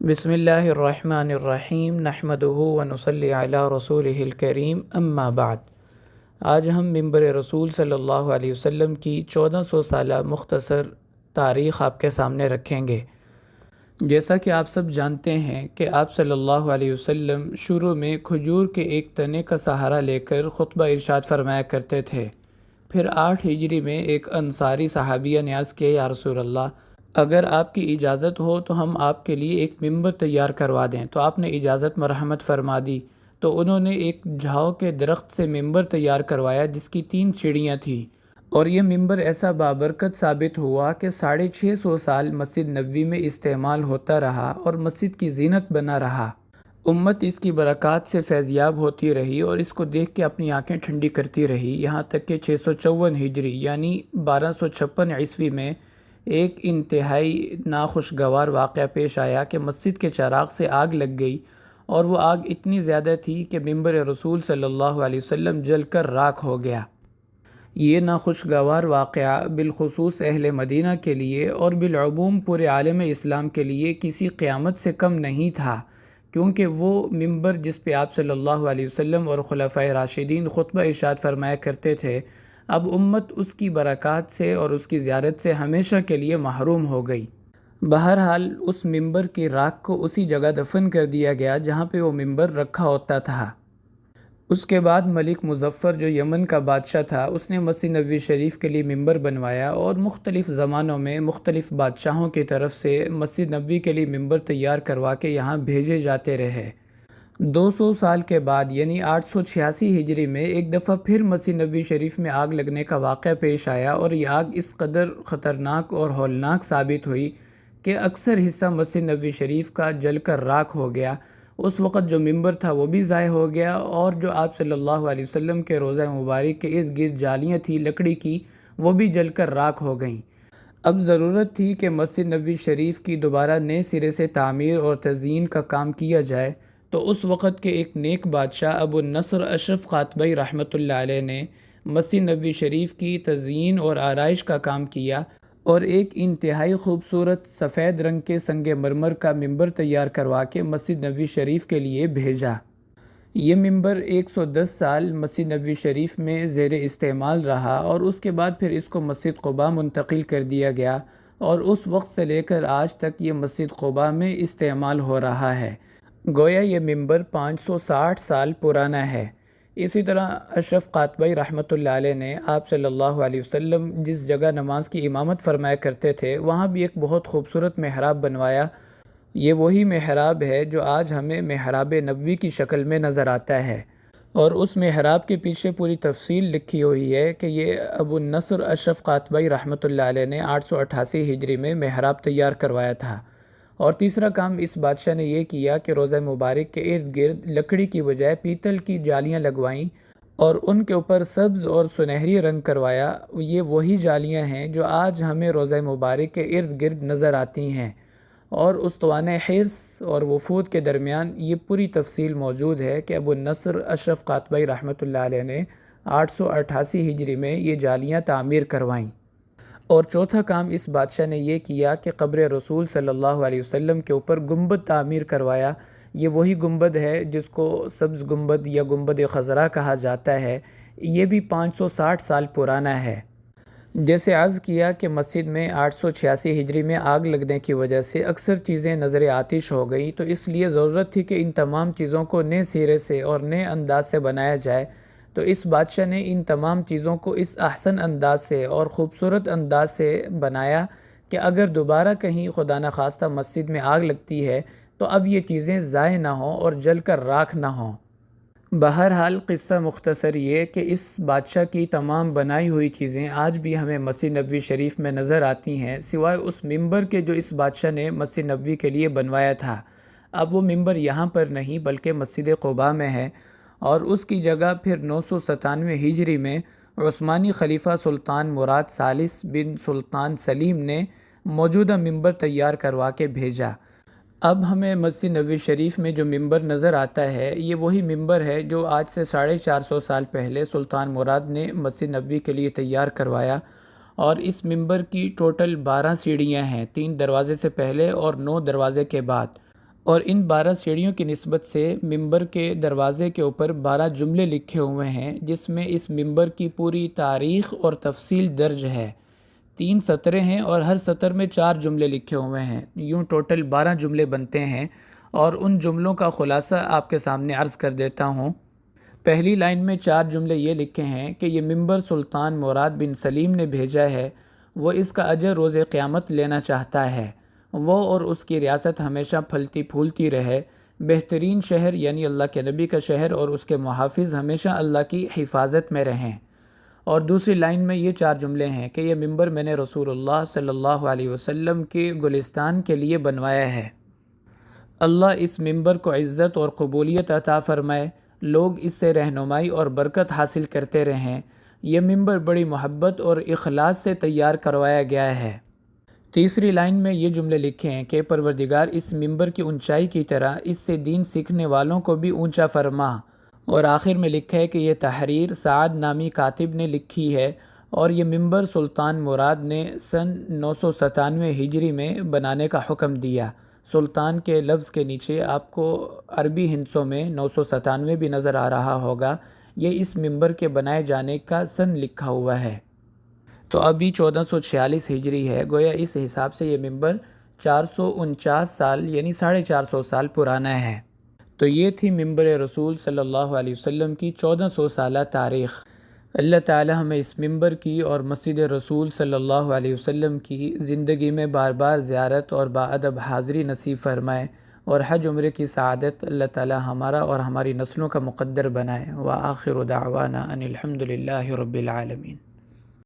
بسم اللہ الرحمن الرحیم نحمدہ ونصلی علی رسولہ الکریم اما بعد۔ آج ہم منبر رسول صلی اللہ علیہ وسلم کی 1400 سالہ مختصر تاریخ آپ کے سامنے رکھیں گے۔ جیسا کہ آپ سب جانتے ہیں کہ آپ صلی اللہ علیہ وسلم شروع میں کھجور کے ایک تنے کا سہارا لے کر خطبہ ارشاد فرمایا کرتے تھے۔ پھر 8 ہجری میں ایک انصاری صحابیہ نے عرض کیا، یا رسول اللہ، اگر آپ کی اجازت ہو تو ہم آپ کے لیے ایک ممبر تیار کروا دیں۔ تو آپ نے اجازت مرحمت فرما دی، تو انہوں نے ایک جھاؤ کے درخت سے ممبر تیار کروایا جس کی 3 سیڑھیاں تھیں، اور یہ ممبر ایسا بابرکت ثابت ہوا کہ 650 سال مسجد نبوی میں استعمال ہوتا رہا اور مسجد کی زینت بنا رہا۔ امت اس کی برکات سے فیضیاب ہوتی رہی اور اس کو دیکھ کے اپنی آنکھیں ٹھنڈی کرتی رہی، یہاں تک کہ 654 ہجری یعنی 1256 عیسوی میں ایک انتہائی ناخوشگوار واقعہ پیش آیا کہ مسجد کے چراغ سے آگ لگ گئی، اور وہ آگ اتنی زیادہ تھی کہ منبر رسول صلی اللہ علیہ وسلم جل کر راکھ ہو گیا۔ یہ ناخوشگوار واقعہ بالخصوص اہل مدینہ کے لیے اور بالعموم پورے عالم اسلام کے لیے کسی قیامت سے کم نہیں تھا، کیونکہ وہ ممبر جس پہ آپ صلی اللہ علیہ وسلم اور خلفائے راشدین خطبہ ارشاد فرمایا کرتے تھے، اب امت اس کی برکات سے اور اس کی زیارت سے ہمیشہ کے لیے محروم ہو گئی۔ بہرحال اس ممبر کی راکھ کو اسی جگہ دفن کر دیا گیا جہاں پہ وہ ممبر رکھا ہوتا تھا۔ اس کے بعد ملک مظفر جو یمن کا بادشاہ تھا، اس نے مسجد نبوی شریف کے لیے ممبر بنوایا، اور مختلف زمانوں میں مختلف بادشاہوں کی طرف سے مسجد نبوی کے لیے ممبر تیار کروا کے یہاں بھیجے جاتے رہے۔ 200 سال کے بعد یعنی 886 ہجری میں ایک دفعہ پھر مسجد نبوی شریف میں آگ لگنے کا واقعہ پیش آیا، اور یہ آگ اس قدر خطرناک اور ہولناک ثابت ہوئی کہ اکثر حصہ مسجد نبوی شریف کا جل کر راکھ ہو گیا۔ اس وقت جو ممبر تھا وہ بھی ضائع ہو گیا، اور جو آپ صلی اللہ علیہ وسلم کے روضہ مبارک کے ارد گرد جالیاں تھیں لکڑی کی، وہ بھی جل کر راکھ ہو گئیں۔ اب ضرورت تھی کہ مسجد نبوی شریف کی دوبارہ نئے سرے سے تعمیر اور تزئین کا کام کیا جائے، تو اس وقت کے ایک نیک بادشاہ ابو النصر اشرف قاتبی رحمۃ اللہ علیہ نے مسجد نبوی شریف کی تزئین اور آرائش کا کام کیا، اور ایک انتہائی خوبصورت سفید رنگ کے سنگ مرمر کا ممبر تیار کروا کے مسجد نبوی شریف کے لیے بھیجا۔ یہ ممبر 110 سال مسجد نبوی شریف میں زیر استعمال رہا، اور اس کے بعد پھر اس کو مسجد قباء منتقل کر دیا گیا، اور اس وقت سے لے کر آج تک یہ مسجد قباء میں استعمال ہو رہا ہے۔ گویا یہ ممبر 560 سال پرانا ہے۔ اسی طرح اشرف قاتبی رحمۃ اللہ علیہ نے آپ صلی اللہ علیہ وسلم جس جگہ نماز کی امامت فرمایا کرتے تھے، وہاں بھی ایک بہت خوبصورت محراب بنوایا۔ یہ وہی محراب ہے جو آج ہمیں محراب نبوی کی شکل میں نظر آتا ہے، اور اس محراب کے پیچھے پوری تفصیل لکھی ہوئی ہے کہ یہ ابو النصر اشرف قاتبی رحمۃ اللہ علیہ نے 888 ہجری میں محراب تیار کروایا تھا۔ اور تیسرا کام اس بادشاہ نے یہ کیا کہ روضہ مبارک کے ارد گرد لکڑی کی بجائے پیتل کی جالیاں لگوائیں، اور ان کے اوپر سبز اور سنہری رنگ کروایا۔ یہ وہی جالیاں ہیں جو آج ہمیں روضہ مبارک کے ارد گرد نظر آتی ہیں، اور استوانِ حرص اور وفود کے درمیان یہ پوری تفصیل موجود ہے کہ ابو النصر اشرف قاتبی رحمۃ اللہ علیہ نے 888 ہجری میں یہ جالیاں تعمیر کروائیں۔ اور چوتھا کام اس بادشاہ نے یہ کیا کہ قبر رسول صلی اللہ علیہ وسلم کے اوپر گنبد تعمیر کروایا۔ یہ وہی گنبد ہے جس کو سبز گنبد یا گنبد خضرا کہا جاتا ہے۔ یہ بھی 560 سال پرانا ہے۔ جیسے عرض کیا کہ مسجد میں 886 ہجری میں آگ لگنے کی وجہ سے اکثر چیزیں نظر آتش ہو گئی، تو اس لیے ضرورت تھی کہ ان تمام چیزوں کو نئے سرے سے اور نئے انداز سے بنایا جائے۔ تو اس بادشاہ نے ان تمام چیزوں کو اس احسن انداز سے اور خوبصورت انداز سے بنایا کہ اگر دوبارہ کہیں خدا نخواستہ مسجد میں آگ لگتی ہے تو اب یہ چیزیں ضائع نہ ہوں اور جل کر راکھ نہ ہوں۔ بہرحال قصہ مختصر یہ کہ اس بادشاہ کی تمام بنائی ہوئی چیزیں آج بھی ہمیں مسجد نبوی شریف میں نظر آتی ہیں، سوائے اس ممبر کے جو اس بادشاہ نے مسجد نبوی کے لیے بنوایا تھا۔ اب وہ ممبر یہاں پر نہیں بلکہ مسجد قباء میں ہے، اور اس کی جگہ پھر 997 ہجری میں عثمانی خلیفہ سلطان مراد ثالث بن سلطان سلیم نے موجودہ ممبر تیار کروا کے بھیجا۔ اب ہمیں مسجد نبوی شریف میں جو ممبر نظر آتا ہے، یہ وہی ممبر ہے جو آج سے 450 سال پہلے سلطان مراد نے مسجد نبوی کے لیے تیار کروایا، اور اس ممبر کی ٹوٹل 12 سیڑھیاں ہیں، 3 دروازے سے پہلے اور 9 دروازے کے بعد۔ اور ان 12 سیڑھیوں کی نسبت سے ممبر کے دروازے کے اوپر 12 جملے لکھے ہوئے ہیں، جس میں اس ممبر کی پوری تاریخ اور تفصیل درج ہے۔ 3 سطریں ہیں اور ہر سطر میں 4 جملے لکھے ہوئے ہیں، یوں ٹوٹل 12 جملے بنتے ہیں، اور ان جملوں کا خلاصہ آپ کے سامنے عرض کر دیتا ہوں۔ پہلی لائن میں 4 جملے یہ لکھے ہیں کہ یہ ممبر سلطان مراد بن سلیم نے بھیجا ہے، وہ اس کا اجر روز قیامت لینا چاہتا ہے، وہ اور اس کی ریاست ہمیشہ پھلتی پھولتی رہے، بہترین شہر یعنی اللہ کے نبی کا شہر اور اس کے محافظ ہمیشہ اللہ کی حفاظت میں رہیں۔ اور دوسری لائن میں یہ 4 جملے ہیں کہ یہ ممبر میں نے رسول اللہ صلی اللہ علیہ وسلم کے گلستان کے لیے بنوایا ہے، اللہ اس ممبر کو عزت اور قبولیت عطا فرمائے، لوگ اس سے رہنمائی اور برکت حاصل کرتے رہیں، یہ ممبر بڑی محبت اور اخلاص سے تیار کروایا گیا ہے۔ تیسری لائن میں یہ جملے لکھے ہیں کہ پروردگار اس ممبر کی اونچائی کی طرح اس سے دین سیکھنے والوں کو بھی اونچا فرما، اور آخر میں لکھا ہے کہ یہ تحریر سعد نامی کاتب نے لکھی ہے، اور یہ ممبر سلطان مراد نے سن 997 ہجری میں بنانے کا حکم دیا۔ سلطان کے لفظ کے نیچے آپ کو عربی ہندسوں میں 997 بھی نظر آ رہا ہوگا، یہ اس ممبر کے بنائے جانے کا سن لکھا ہوا ہے۔ تو ابھی 1446 ہجری ہے، گویا اس حساب سے یہ ممبر 449 سال یعنی 450 سال پرانا ہے۔ تو یہ تھی ممبر رسول صلی اللہ علیہ وسلم کی 1400 سالہ تاریخ۔ اللہ تعالی ہمیں اس ممبر کی اور مسجد رسول صلی اللہ علیہ وسلم کی زندگی میں بار بار زیارت اور باادب حاضری نصیب فرمائے، اور حج عمرے کی سعادت اللہ تعالی ہمارا اور ہماری نسلوں کا مقدر بنائے۔ وآخر دعوانا ان الحمد للہ رب العالمین۔